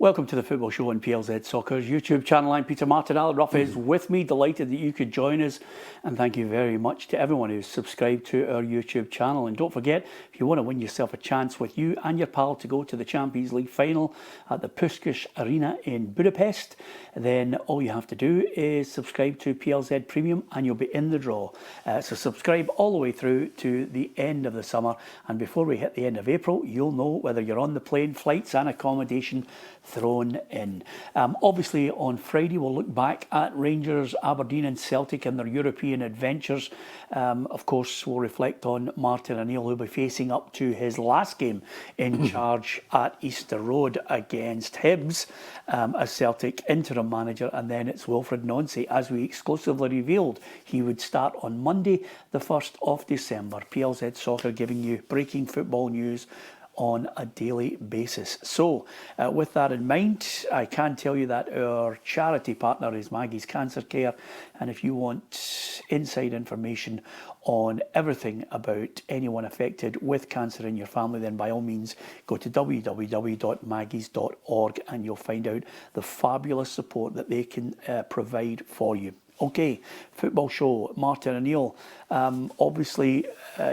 Welcome to the Football Show on PLZ Soccer's YouTube channel. I'm Peter Martinell. Ruff is with me. Delighted that you could join us. And thank you very much to everyone who's subscribed to our YouTube channel. And don't forget, if you want to win yourself a chance with you and your pal to go to the Champions League final at the Puskás Arena in Budapest, then all you have to do is subscribe to PLZ Premium and you'll be in the draw. So subscribe all the way through to the end of the summer. And before we hit the end of April, you'll know whether you're on the plane, flights and accommodation thrown in. Obviously on Friday we'll look back at Rangers, Aberdeen and Celtic and their European adventures. Of course we'll reflect on Martin O'Neill, who'll be facing up to his last game in charge at Easter Road against Hibs as Celtic interim manager, and then it's Wilfred Nancy, as we exclusively revealed he would start on Monday the 1st of December. PLZ Soccer giving you breaking football news on a daily basis. So with that in mind, I can tell you that our charity partner is Maggie's Cancer Care, and if you want inside information on everything about anyone affected with cancer in your family, then by all means go to www.maggies.org and you'll find out the fabulous support that they can provide for you. Okay, Football Show, Martin O'Neill. Obviously,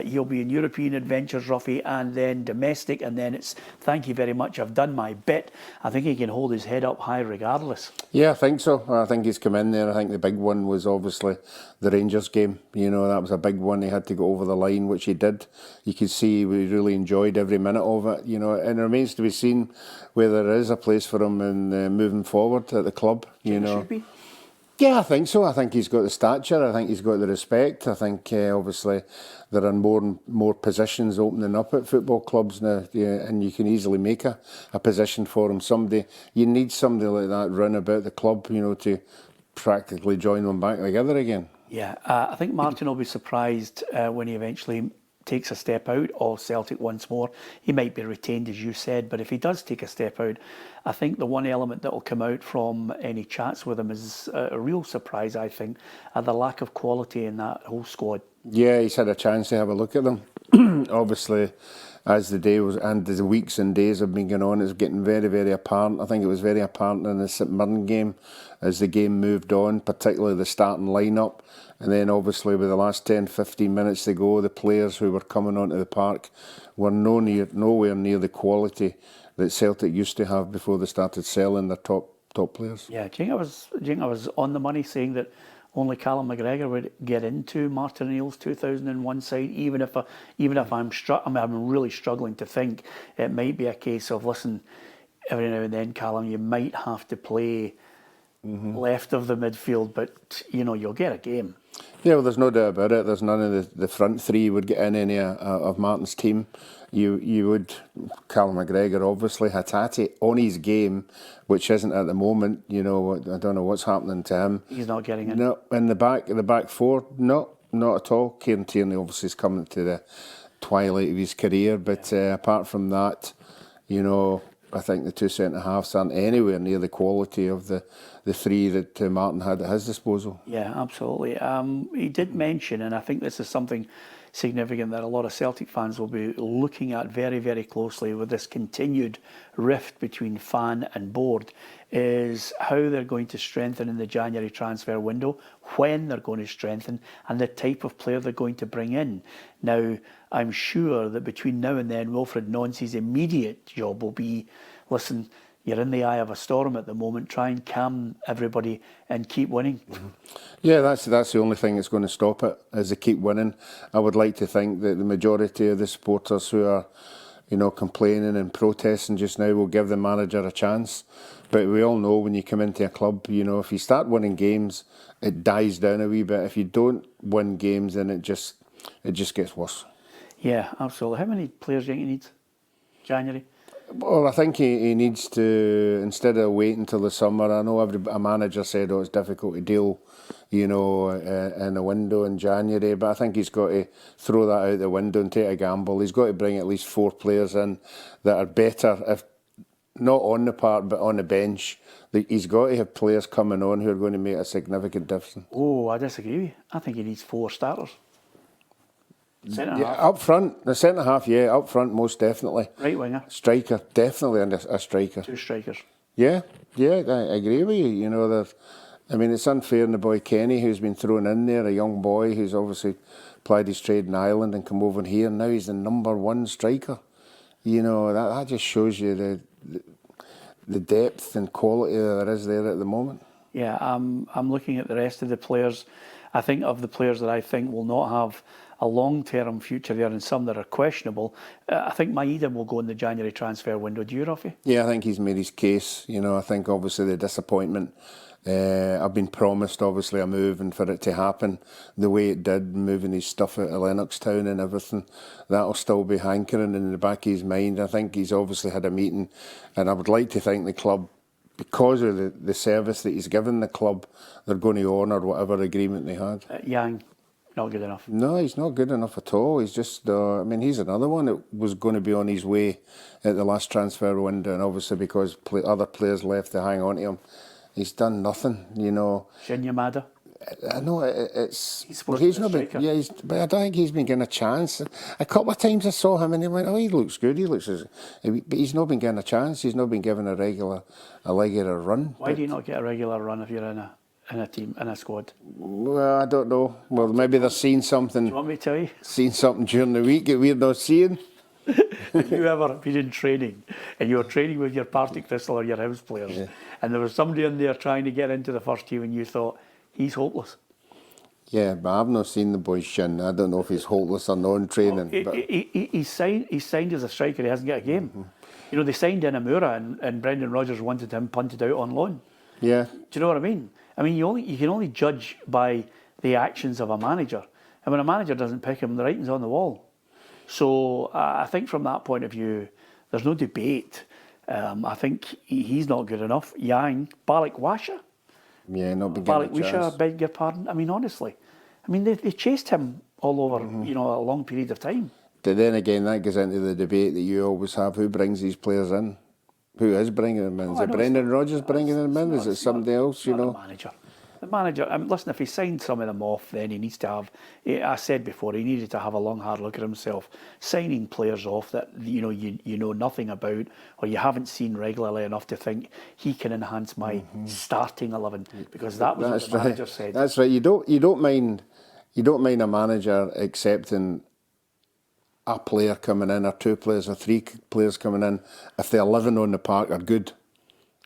he'll be in European adventures, Ruffy, and then domestic, and then it's thank you very much, I've done my bit. I think he can hold his head up high regardless. Yeah, I think so. I think he's come in there. I think the big one was obviously the Rangers game. You know, that was a big one. He had to go over the line, which he did. You could see we really enjoyed every minute of it, you know, and it remains to be seen whether there is a place for him in moving forward at the club, you know. Should be. Yeah, I think so. I think he's got the stature. I think he's got the respect. I think obviously there are more and more positions opening up at football clubs now, and you can easily make a position for him. You need somebody like that run about the club, you know, to practically join them back together again. Yeah, I think Martin will be surprised when he eventually takes a step out of Celtic once more. He might be retained, as you said, but if he does take a step out, I think the one element that will come out from any chats with him is a real surprise, I think, at the lack of quality in that whole squad. Yeah, he's had a chance to have a look at them. Obviously, as the day was and the weeks and days have been going on, it's getting very, very apparent. I think it was very apparent in the St Mirren game as the game moved on, particularly the starting lineup. And then obviously with the last 10-15 minutes to go, the players who were coming onto the park were nowhere near the quality that Celtic used to have before they started selling their top players. Yeah, do you think I was on the money saying that only Callum McGregor would get into Martin O'Neill's 2001 side, even if I'm really struggling to think. It might be a case of, listen, every now and then, Callum, you might have to play left of the midfield, but you know you'll get a game. Yeah, well, there's no doubt about it. There's none of the front three would get in any of Martin's team. You would, Callum McGregor, obviously, Hatate on his game, which isn't at the moment. You know, I don't know what's happening to him. He's not getting in. No, in the back four, not at all. Kieran Tierney obviously is coming to the twilight of his career, but apart from that, you know, I think the two centre halves aren't anywhere near the quality of the three that Martin had at his disposal. Yeah, absolutely. He did mention, and I think this is something significant that a lot of Celtic fans will be looking at very, very closely with this continued rift between fan and board, is how they're going to strengthen in the January transfer window, when they're going to strengthen, and the type of player they're going to bring in. Now, I'm sure that between now and then, Wilfred Nancy's immediate job will be, listen, you're in the eye of a storm at the moment, try and calm everybody and keep winning. Yeah, that's the only thing that's going to stop it, is to keep winning. I would like to think that the majority of the supporters who are, you know, complaining and protesting just now will give the manager a chance. But we all know when you come into a club, you know, if you start winning games, it dies down a wee bit. If you don't win games, then it just gets worse. Yeah, absolutely. How many players do you think he needs? January? Well, I think he needs to, instead of waiting until the summer, I know a manager said, it's difficult to deal, you know, in a window in January, but I think he's got to throw that out the window and take a gamble. He's got to bring at least 4 players in that are better, if not on the park, but on the bench. He's got to have players coming on who are going to make a significant difference. Oh, I disagree with you. I think he needs 4 starters. Centre half. Up front, the centre half, up front most definitely. Right winger. Striker, definitely a striker. 2 strikers. Yeah, yeah, I agree with you. You know, I mean, it's unfair in the boy Kenny, who's been thrown in there, a young boy who's obviously plied his trade in Ireland and come over here, and now he's the #1 striker. You know, that just shows you the depth and quality that there is there at the moment. Yeah, I'm looking at the rest of the players. I think of the players that I think will not have a long-term future there and some that are questionable. I think Maeda will go in the January transfer window. Do you, Ruffy? Yeah, I think he's made his case. You know, I think obviously the disappointment. I've been promised obviously a move, and for it to happen the way it did, moving his stuff out of Lennoxtown and everything, that'll still be hankering in the back of his mind. I think he's obviously had a meeting, and I would like to think the club, because of the service that he's given the club, they're going to honour whatever agreement they had. Yang, not good enough. No, he's not good enough at all. He's just, I mean, he's another one that was going to be on his way at the last transfer window, and obviously because other players left to hang on to him, he's done nothing, you know. Shinya Mada. I know it's. He's supposed to be a striker. Yeah, but I don't think he's been given a chance. A couple of times I saw him and he went, "Oh, he looks good. He looks," but he's not been given a chance. He's not been given a regular run. Why do you not get a regular run if you're in a team, in a squad? Well, I don't know. Well, maybe they're seeing something. Do you want me to tell you? Seeing something during the week that we're not seeing. Have you ever been in training and you were training with your Partick Thistle or your house players, and there was somebody in there trying to get into the first team and you thought, he's hopeless? Yeah, but I've not seen the boy's shin. I don't know if he's hopeless or not in training. Well, he's signed as a striker, he hasn't got a game. Mm-hmm. You know, they signed Inamura and Brendan Rodgers wanted him punted out on loan. Yeah. Do you know what I mean? I mean, you can only judge by the actions of a manager. And when a manager doesn't pick him, the writing's on the wall. So I think from that point of view, there's no debate. I think he's not good enough. Yang, Balikwisha? Yeah, not been given a chance. Balikwisha, I beg your pardon. I mean, honestly. I mean, they chased him all over, you know, a long period of time. But then again, that goes into the debate that you always have. Who brings these players in? Who is bringing them in? Is it Brendan Rodgers bringing them in? Is it somebody else, you know? The manager, listen, if he signed some of them off, then he needs to have, I said before, he needed to have a long, hard look at himself. Signing players off that, you know nothing about, or you haven't seen regularly enough to think he can enhance my starting 11, because that was what the manager said. That's right. You don't mind a manager accepting a player coming in, or two players, or three players coming in, if the 11 on the park are good.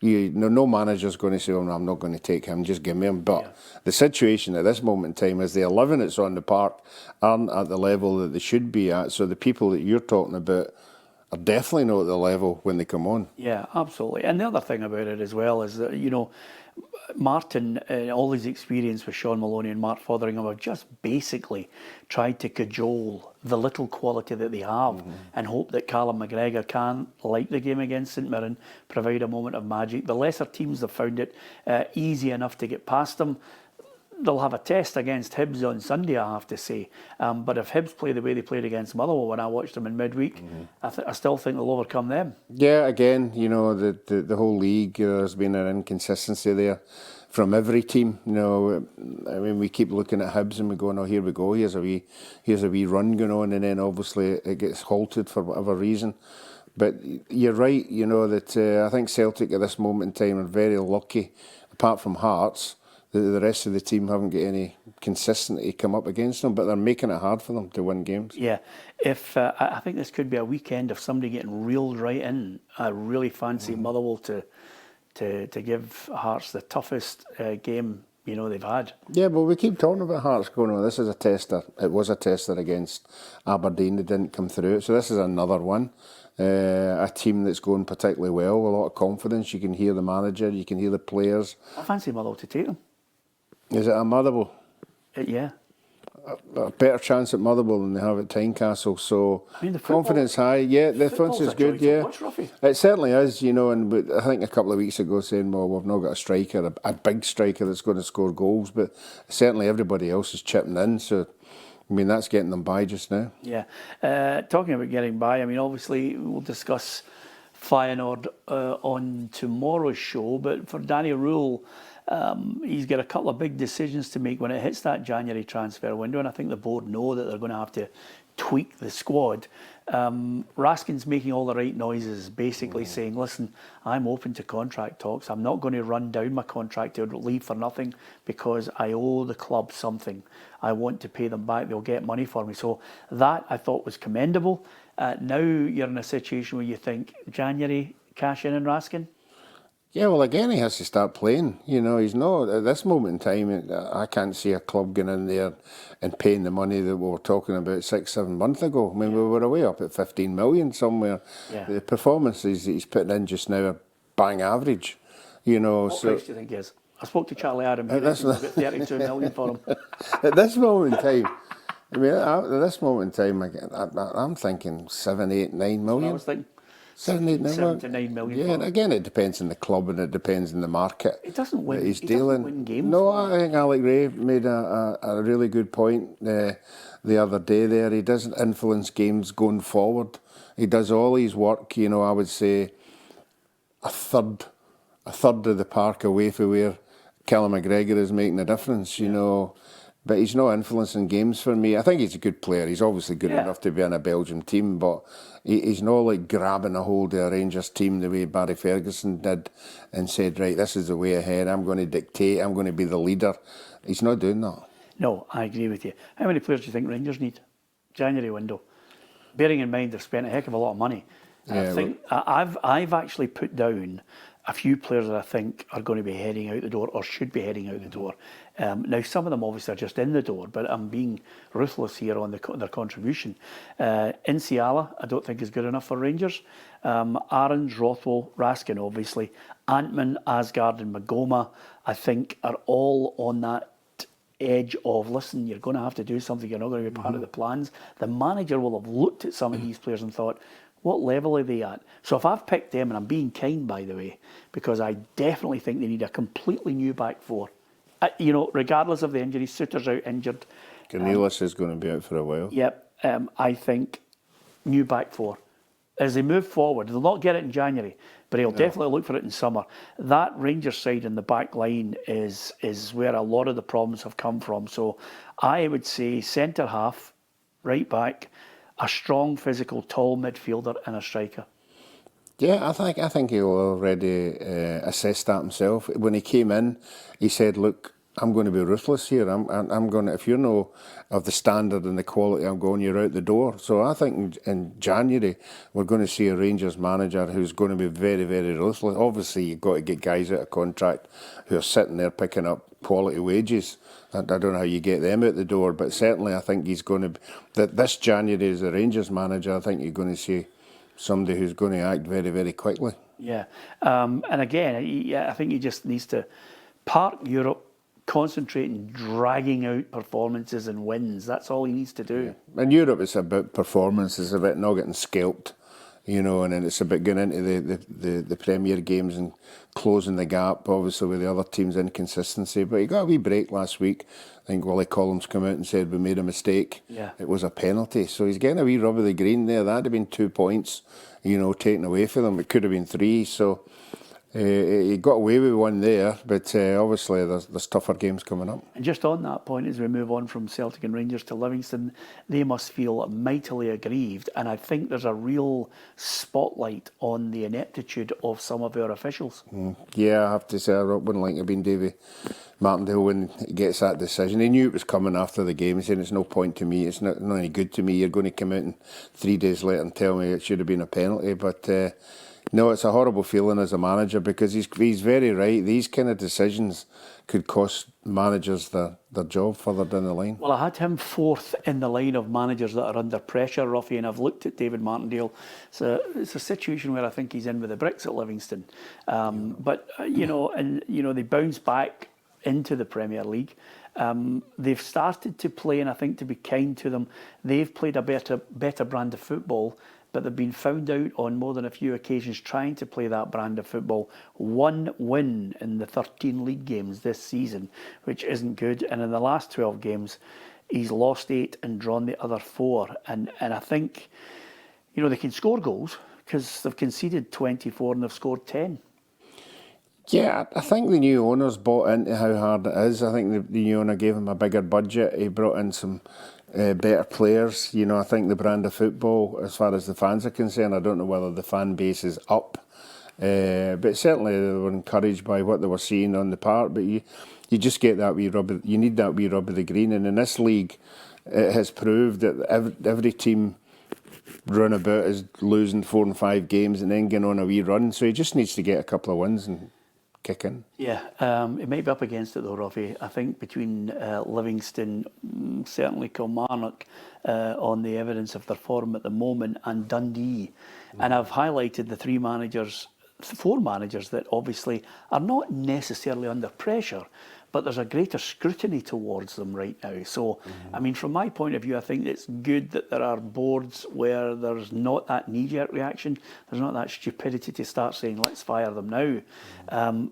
No manager's going to say, "Oh, no, I'm not going to take him, just give me him." But the situation at this moment in time is the 11 that's on the park aren't at the level that they should be at. So the people that you're talking about are definitely not at the level when they come on. Yeah, absolutely. And the other thing about it as well is that, you know, Martin, all his experience with Sean Maloney and Mark Fotheringham have just basically tried to cajole the little quality that they have and hope that Callum McGregor can, like the game against St Mirren, provide a moment of magic. The lesser teams have found it easy enough to get past them. They'll have a test against Hibs on Sunday, I have to say. But if Hibs play the way they played against Motherwell when I watched them in midweek, I still think they'll overcome them. Yeah, again, you know, the whole league, there's been an inconsistency there from every team. You know, I mean, we keep looking at Hibs and we go, "No, here we go. Here's a wee run going on," and then obviously it gets halted for whatever reason. But you're right, you know, that I think Celtic at this moment in time are very lucky, apart from Hearts. The rest of the team haven't got any consistency come up against them, but they're making it hard for them to win games. Yeah, if I think this could be a weekend of somebody getting reeled right in. I really fancy Motherwell to give Hearts the toughest game they've had. Yeah, but we keep talking about Hearts going, "Oh, this is a tester." It was a tester against Aberdeen. They didn't come through it, so this is another one. A team that's going particularly well, a lot of confidence. You can hear the manager, you can hear the players. I fancy Motherwell to take them. Is it a Motherwell? Yeah. A better chance at Motherwell than they have at Tynecastle. So I mean, the confidence high. Yeah, the confidence is good. Yeah, it certainly is. You know, and I think a couple of weeks ago saying, "Well, we've not got a striker, a big striker that's going to score goals," but certainly everybody else is chipping in. So, I mean, that's getting them by just now. Yeah. Talking about getting by, I mean, obviously we'll discuss Feyenoord on tomorrow's show, but for Danny Rule, He's got a couple of big decisions to make when it hits that January transfer window, and I think the board know that they're going to have to tweak the squad. Raskin's making all the right noises, basically saying, listen, I'm open to contract talks. I'm not going to run down my contract to leave for nothing because I owe the club something. I want to pay them back. They'll get money for me. So that I thought was commendable. Now you're in a situation where you think, January, cash in Raskin? Yeah, well, again, he has to start playing. He's not, at this moment in time, I can't see a club going in there and paying the money that we were talking about 6-7 months ago. I mean, we were away up at 15 million somewhere. Yeah. The performances he's putting in just now are bang average. What price do you think he is? I spoke to Charlie Adam. He reckons he'll get 32 million for him. At this moment in time, at this moment in time, I'm thinking 7, 8, 9 million. I was thinking 7, 8 million. 7 to 9 million. Yeah, and again, it depends on the club and it depends on the market. He doesn't win. He's he dealing. doesn't win games. No, I think Alec Ray made a really good point the other day there. He doesn't influence games going forward. He does all his work, I would say a third of the park away from where Callum McGregor is making a difference, But he's not influencing games for me. I think he's a good player. He's obviously good enough to be in a Belgium team, but he's not like grabbing a hold of a Rangers team the way Barry Ferguson did and said, right, this is the way ahead. I'm going to dictate. I'm going to be the leader. He's not doing that. No, I agree with you. How many players do you think Rangers need? January window. Bearing in mind they've spent a heck of a lot of money. Yeah, I think I've actually put down a few players that I think are going to be heading out the door or should be heading out the door. Now, some of them obviously are just in the door, but I'm being ruthless here on their contribution. Inciala, I don't think is good enough for Rangers. Aarons, Rothwell, Raskin, obviously. Antman, Asgard and Magoma, I think, are all on that edge of, listen, you're going to have to do something. You're not going to be part of the plans. The manager will have looked at some of these players and thought, what level are they at? So if I've picked them, and I'm being kind, by the way, because I definitely think they need a completely new back four. Regardless of the injuries, Suter's out injured. Cornelius is going to be out for a while. Yep. I think new back four. As they move forward, they'll not get it in January, but he'll definitely look for it in summer. That Rangers side in the back line is where a lot of the problems have come from. So I would say centre half, right back, a strong, physical, tall midfielder and a striker. Yeah, I think he'll already assessed that himself. When he came in, he said, look, I'm going to be ruthless here. I'm going to, if you know of the standard and the quality I'm going, you're out the door. So I think in January, we're going to see a Rangers manager who's going to be very, very ruthless. Obviously, you've got to get guys out of contract who are sitting there picking up quality wages. I don't know how you get them out the door, but certainly I think he's going to, that this January as a Rangers manager, I think you're going to see somebody who's going to act very, very quickly. Yeah. And again, I think he just needs to park Europe, concentrate on dragging out performances and wins. That's all he needs to do. Yeah. In Europe, it's about performance. It's about not getting scalped, and then it's about going into the Premier games and closing the gap, obviously, with the other team's inconsistency. But he got a wee break last week. I think Wally Collins came out and said we made a mistake. Yeah. It was a penalty. So he's getting a wee rub of the green there. That'd have been 2 points, taken away from them. It could have been 3. So he got away with one there, but obviously there's tougher games coming up. And just on that point, as we move on from Celtic and Rangers to Livingston, they must feel mightily aggrieved. And I think there's a real spotlight on the ineptitude of some of our officials. Yeah, I have to say, I wouldn't like to have been Davy Martindale when he gets that decision. He knew it was coming after the game. He said, it's no point to me, it's not any good to me. You're going to come out and 3 days later and tell me it should have been a penalty. But no, it's a horrible feeling as a manager because he's very right. These kind of decisions could cost managers their job further down the line. Well, I had him fourth in the line of managers that are under pressure, Ruffy, and I've looked at David Martindale. It's a situation where I think he's in with the bricks at Livingston. But, they bounce back into the Premier League. They've started to play, and I think to be kind to them, they've played a better brand of football, but they've been found out on more than a few occasions trying to play that brand of football. 1 win in the 13 league games this season, which isn't good. And in the last 12 games, he's lost 8 and drawn the other 4. And I think, they can score goals because they've conceded 24 and they've scored 10. Yeah, I think the new owners bought into how hard it is. I think the new owner gave him a bigger budget. He brought in some better players. You know, I think the brand of football, as far as the fans are concerned, I don't know whether the fan base is up. But certainly they were encouraged by what they were seeing on the park. But you just get that wee rub of, you need that wee rub of the green. And in this league, it has proved that every team run about is losing 4 and 5 games and then getting on a wee run. So he just needs to get a couple of wins and kick in. Yeah, it might be up against it though, Robbie. I think between Livingston, certainly Kilmarnock, on the evidence of their form at the moment, and Dundee. And I've highlighted the 4 managers that obviously are not necessarily under pressure, but there's a greater scrutiny towards them right now. So, I mean, from my point of view, I think it's good that there are boards where there's not that knee-jerk reaction. There's not that stupidity to start saying, let's fire them now.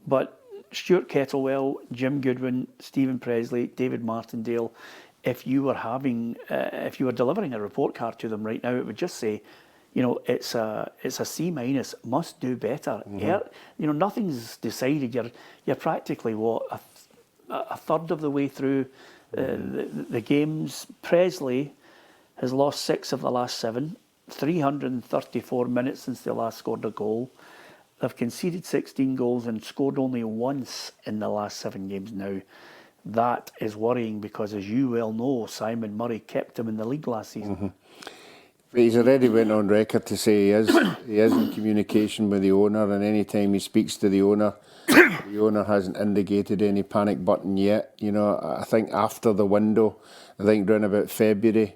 But Stuart Kettlewell, Jim Goodwin, Stephen Presley, David Martindale, if you were delivering a report card to them right now, it would just say, you know, it's a C-, must do better. You know, nothing's decided. You're practically a third of the way through the games. Presley has lost 6 of the last 7, 334 minutes since they last scored a goal. They've conceded 16 goals and scored only once in the last 7 games now. That is worrying because, as you well know, Simon Murray kept him in the league last season. But he's already went on record to say he is in communication with the owner, and any time he speaks to the owner hasn't indicated any panic button yet. You know, I think after the window, I think around about February,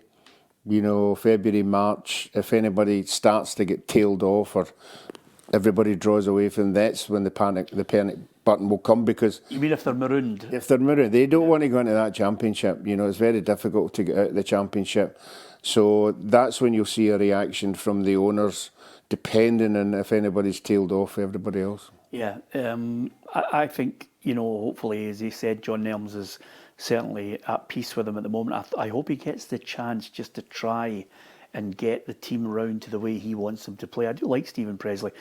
March, if anybody starts to get tailed off or everybody draws away from, that's when the panic button will come. Because you mean if they're marooned? If they're marooned, they don't want to go into that championship. You know, it's very difficult to get out of the championship. So that's when you'll see a reaction from the owners, depending on if anybody's tailed off everybody else. Yeah, I think, you know, hopefully, as he said, John Nelms is certainly at peace with him at the moment. I hope he gets the chance just to try and get the team round to the way he wants them to play. I do like Stephen Presley.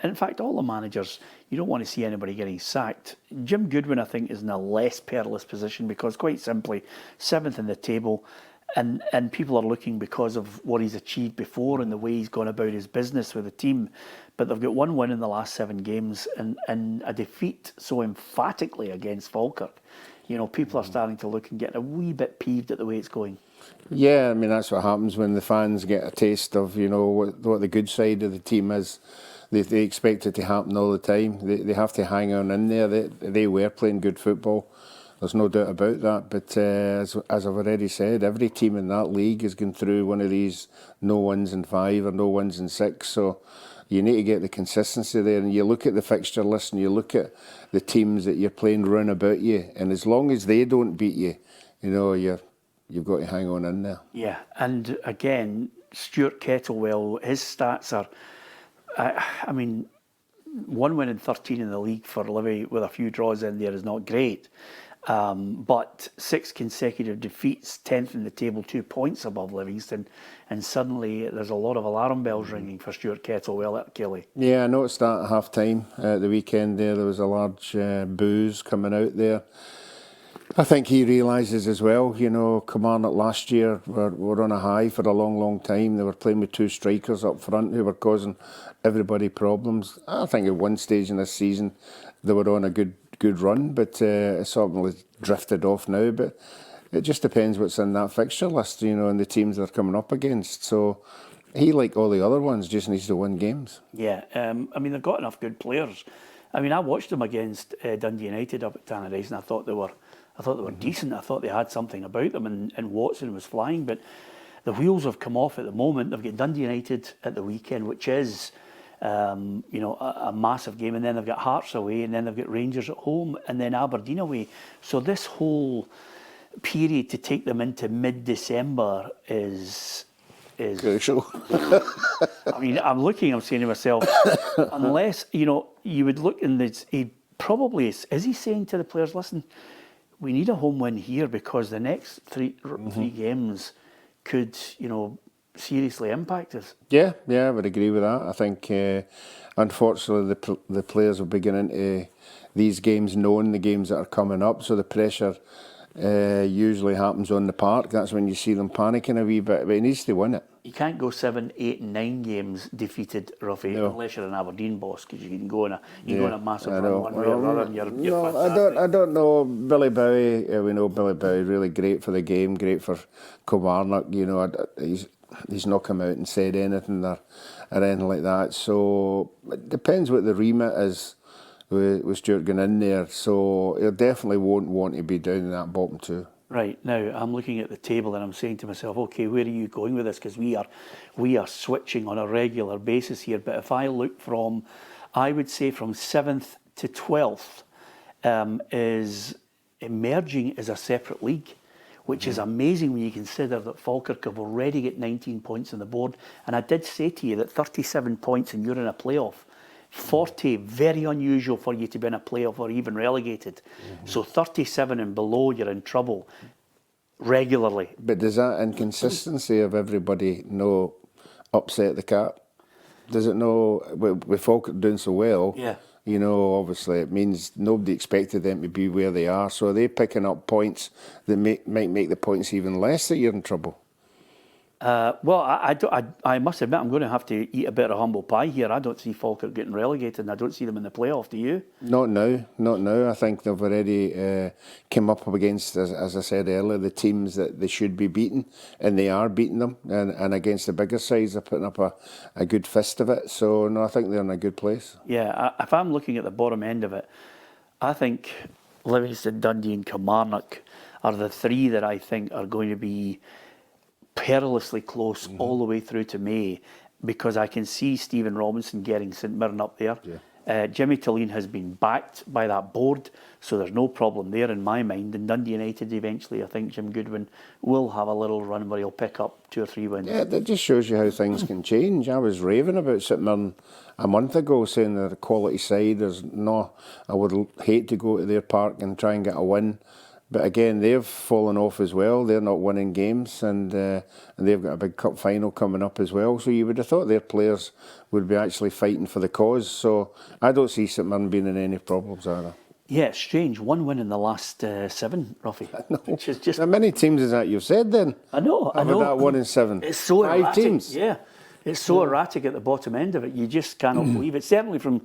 In fact, all the managers, you don't want to see anybody getting sacked. Jim Goodwin, I think, is in a less perilous position because, quite simply, 7th in the table. And people are looking because of what he's achieved before and the way he's gone about his business with the team. But they've got 1 win in the last 7 games and a defeat so emphatically against Falkirk. You know, people are starting to look and get a wee bit peeved at the way it's going. Yeah, I mean, that's what happens when the fans get a taste of, you know, what the good side of the team is. They expect it to happen all the time. They have to hang on in there. They were playing good football. There's no doubt about that. But as I've already said, every team in that league has gone through one of these no wins in 5 or no wins in 6. So you need to get the consistency there. And you look at the fixture list and you look at the teams that you're playing round about you. And as long as they don't beat you, you know, you've got to hang on in there. Yeah, and again, Stuart Kettlewell, his stats are, I mean, 1 win and 13 in the league for Livy with a few draws in there is not great. But 6 consecutive defeats, 10th in the table, 2 points above Livingston, and suddenly there's a lot of alarm bells ringing for Stuart Kettlewell at Kelly. Yeah, I noticed that at half time at the weekend there was a large boos coming out there. I think he realises as well, you know, Kilmarnock last year were on a high for a long, long time. They were playing with 2 strikers up front who were causing everybody problems. I think at one stage in this season they were on a good run, but it sort of drifted off now. But it just depends what's in that fixture list, you know, and the teams they're coming up against. So he, like all the other ones, just needs to win games. Yeah, I mean, they've got enough good players. I mean, I watched them against Dundee United up at Tannadice, and I thought they were decent. I thought they had something about them, and Watson was flying. But the wheels have come off at the moment. They've got Dundee United at the weekend, which is, you know, a massive game, and then they've got Hearts away, and then they've got Rangers at home, and then Aberdeen away. So this whole period to take them into mid-December is crucial. I mean, I'm saying to myself, unless, you know, you would look in this, he probably is he saying to the players, listen, we need a home win here because the next three games could, you know, seriously impact us. Yeah, I would agree with that. I think, unfortunately, the players are beginning to these games knowing the games that are coming up, so the pressure usually happens on the park. That's when you see them panicking a wee bit, but he needs to win it. You can't go 7, 8 and 9 games defeated, Ruffy, unless you're an Aberdeen boss, because you can go on a massive run one way or another and you're fantastic. I don't know. Billy Bowie, we know Billy Bowie, really great for the game, great for Kilmarnock. You know, he's not come out and said anything or anything like that. So it depends what the remit is with Stuart going in there. So he definitely won't want to be down in that bottom two. Right, now I'm looking at the table and I'm saying to myself, okay, where are you going with this? Because we are switching on a regular basis here. But if I look from, I would say from 7th to 12th is emerging as a separate league, which is amazing when you consider that Falkirk have already got 19 points on the board. And I did say to you that 37 points and you're in a playoff. 40, very unusual for you to be in a playoff or even relegated. So 37 and below, you're in trouble regularly. But does that inconsistency of everybody no upset the cap? Does it know, with Falkirk doing so well, Yeah. you know, obviously it means nobody expected them to be where they are. So are they picking up points that might make the points even less that you're in trouble? Well, I must admit, I'm going to have to eat a bit of humble pie here. I don't see Falkirk getting relegated, and I don't see them in the playoff. Do you? Not now. I think they've already come up against, as I said earlier, the teams that they should be beating, and they are beating them. And against the bigger sides, they're putting up a good fist of it. So, no, I think they're in a good place. Yeah, if I'm looking at the bottom end of it, I think Livingston, Dundee and Kilmarnock are the three that I think are going to be perilously close all the way through to May, because I can see Stephen Robinson getting St Mirren up there. Yeah. Jimmy Tilleen has been backed by that board, so there's no problem there in my mind. And Dundee United eventually, I think Jim Goodwin will have a little run where he'll pick up 2 or 3 wins. Yeah, that just shows you how things can change. I was raving about St Mirren a month ago, saying they're a quality side. I would hate to go to their park and try and get a win. But again, they've fallen off as well. They're not winning games, and they've got a big cup final coming up as well. So you would have thought their players would be actually fighting for the cause. So I don't see St Mirren being in any problems either. Yeah, it's strange. 1 win in the last 7, Ruffy. Which is just... How many teams is that you've said then? I know. That 1 in 7. It's so 5 erratic. teams. Yeah, it's so erratic at the bottom end of it. You just cannot believe it. Certainly from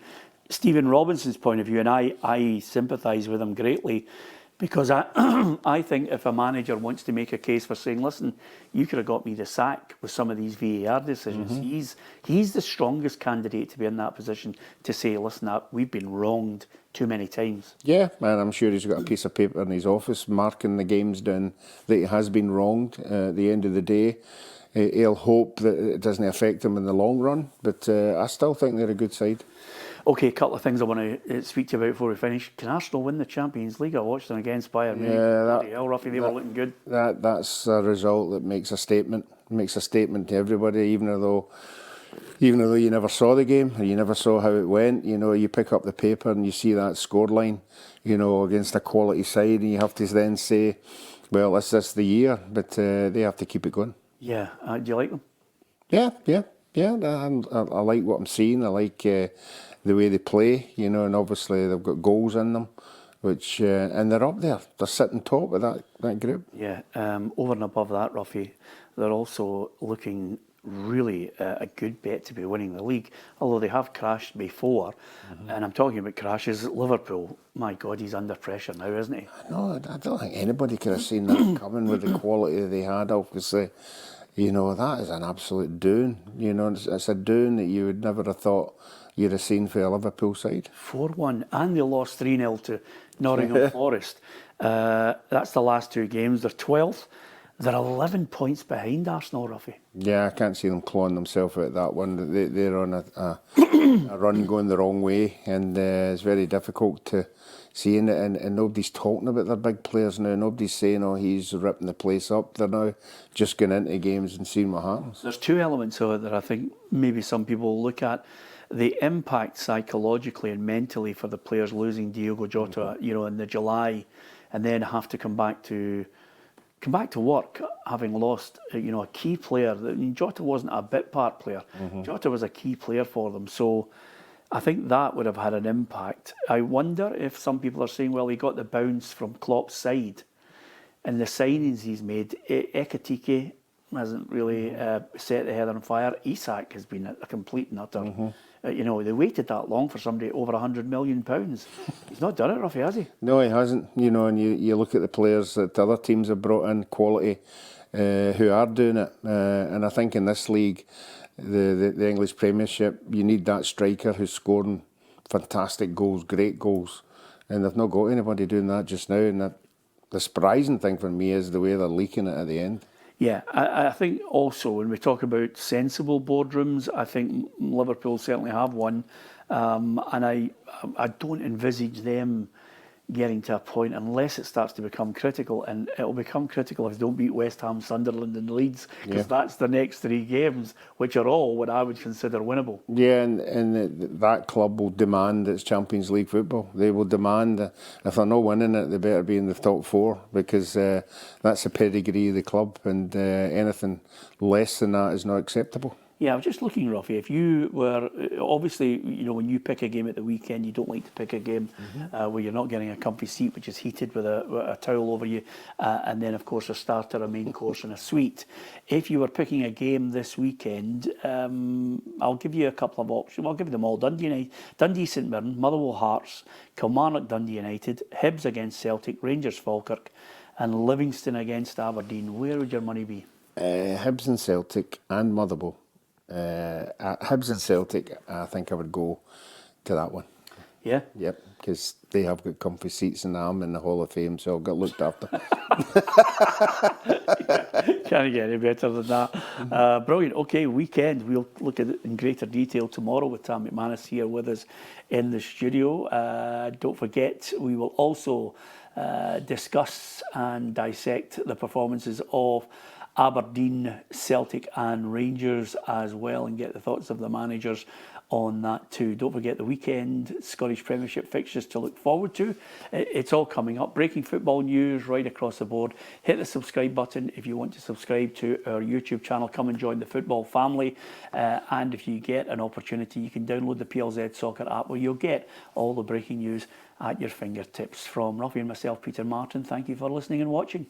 Stephen Robinson's point of view, and I sympathise with him greatly. Because I think if a manager wants to make a case for saying, listen, you could have got me the sack with some of these VAR decisions, he's the strongest candidate to be in that position to say, listen, we've been wronged too many times. Yeah, and I'm sure he's got a piece of paper in his office marking the games down that he has been wronged. At the end of the day, he'll hope that it doesn't affect him in the long run, but I still think they're a good side. Okay, a couple of things I want to speak to you about before we finish. Can Arsenal win the Champions League? I watched them against Bayern Munich. Yeah, Ruffy, they were looking good. That's a result that makes a statement. Makes a statement to everybody, even though you never saw the game or you never saw how it went. You know, you pick up the paper and you see that scoreline, you know, against a quality side, and you have to then say, well, this the year, but they have to keep it going. Yeah, do you like them? Yeah. I like what I'm seeing. I like the way they play, you know, and obviously they've got goals in them, which and they're up there. They're sitting top of that group. Yeah, over and above that, Ruffy, they're also looking really a good bet to be winning the league, although they have crashed before. And I'm talking about crashes. Liverpool, my God, he's under pressure now, isn't he? No, I don't think anybody could have seen that coming with the quality that they had, obviously. You know, that is an absolute doon. You know, it's a doon that you would never have thought you'd have seen for a Liverpool side. 4-1, and they lost 3-0 to Nottingham Forest. That's the last 2 games. They're 12th. They're 11 points behind Arsenal, Ruffy. Yeah, I can't see them clawing themselves out that one. They're on a run going the wrong way, and it's very difficult to see it. And nobody's talking about their big players now. Nobody's saying, oh, he's ripping the place up. They're now just going into games and seeing what happens. There's 2 elements of it that I think maybe some people look at. The impact psychologically and mentally for the players losing Diogo Jota, you know, in the July, and then have to come back to work having lost, you know, a key player. I mean, Jota wasn't a bit part player. Jota was a key player for them. So I think that would have had an impact. I wonder if some people are saying, well, he got the bounce from Klopp's side, and the signings he's made. Ekitike hasn't really set the head on fire. Isak has been a complete nutter. You know, they waited that long for somebody over £100 million. He's not done it, Ruffy, has he? No, he hasn't. You know, and you look at the players that other teams have brought in, quality, who are doing it. And I think in this league, the English Premiership, you need that striker who's scoring fantastic goals, great goals. And they've not got anybody doing that just now. And the surprising thing for me is the way they're leaking it at the end. Yeah, I think also when we talk about sensible boardrooms, I think Liverpool certainly have one, and I don't envisage them getting to a point unless it starts to become critical, and it'll become critical if they don't beat West Ham, Sunderland and Leeds, because that's the next 3 games, which are all what I would consider winnable. Yeah, and that club will demand its Champions League football. They will demand, if they're not winning it, they better be in the top 4, because that's the pedigree of the club, and anything less than that is not acceptable. Yeah, I was just looking, Ruffy, if you were, obviously, you know, when you pick a game at the weekend, you don't like to pick a game where you're not getting a comfy seat, which is heated with a towel over you, and then, of course, a starter, a main course and a suite. If you were picking a game this weekend, I'll give you a couple of options. I'll give you them all. Dundee St Mirren, Motherwell Hearts, Kilmarnock Dundee United, Hibs against Celtic, Rangers Falkirk, and Livingston against Aberdeen. Where would your money be? Hibs and Celtic and Motherwell. Hibs and Celtic, I think I would go to that one. Yeah? Yep, because they have got comfy seats and I'm in the Hall of Fame, so I've got looked after. Can't get any better than that. Brilliant. Okay, weekend. We'll look at it in greater detail tomorrow with Tam McManus here with us in the studio. Don't forget, we will also discuss and dissect the performances of Aberdeen, Celtic and Rangers as well, and get the thoughts of the managers on that too. Don't forget the weekend Scottish Premiership fixtures to look forward to. It's all coming up. Breaking football news right across the board. Hit the subscribe button if you want to subscribe to our YouTube channel. Come and join the football family. And if you get an opportunity, you can download the PLZ Soccer app where you'll get all the breaking news at your fingertips. From Ruffy and myself, Peter Martin, thank you for listening and watching.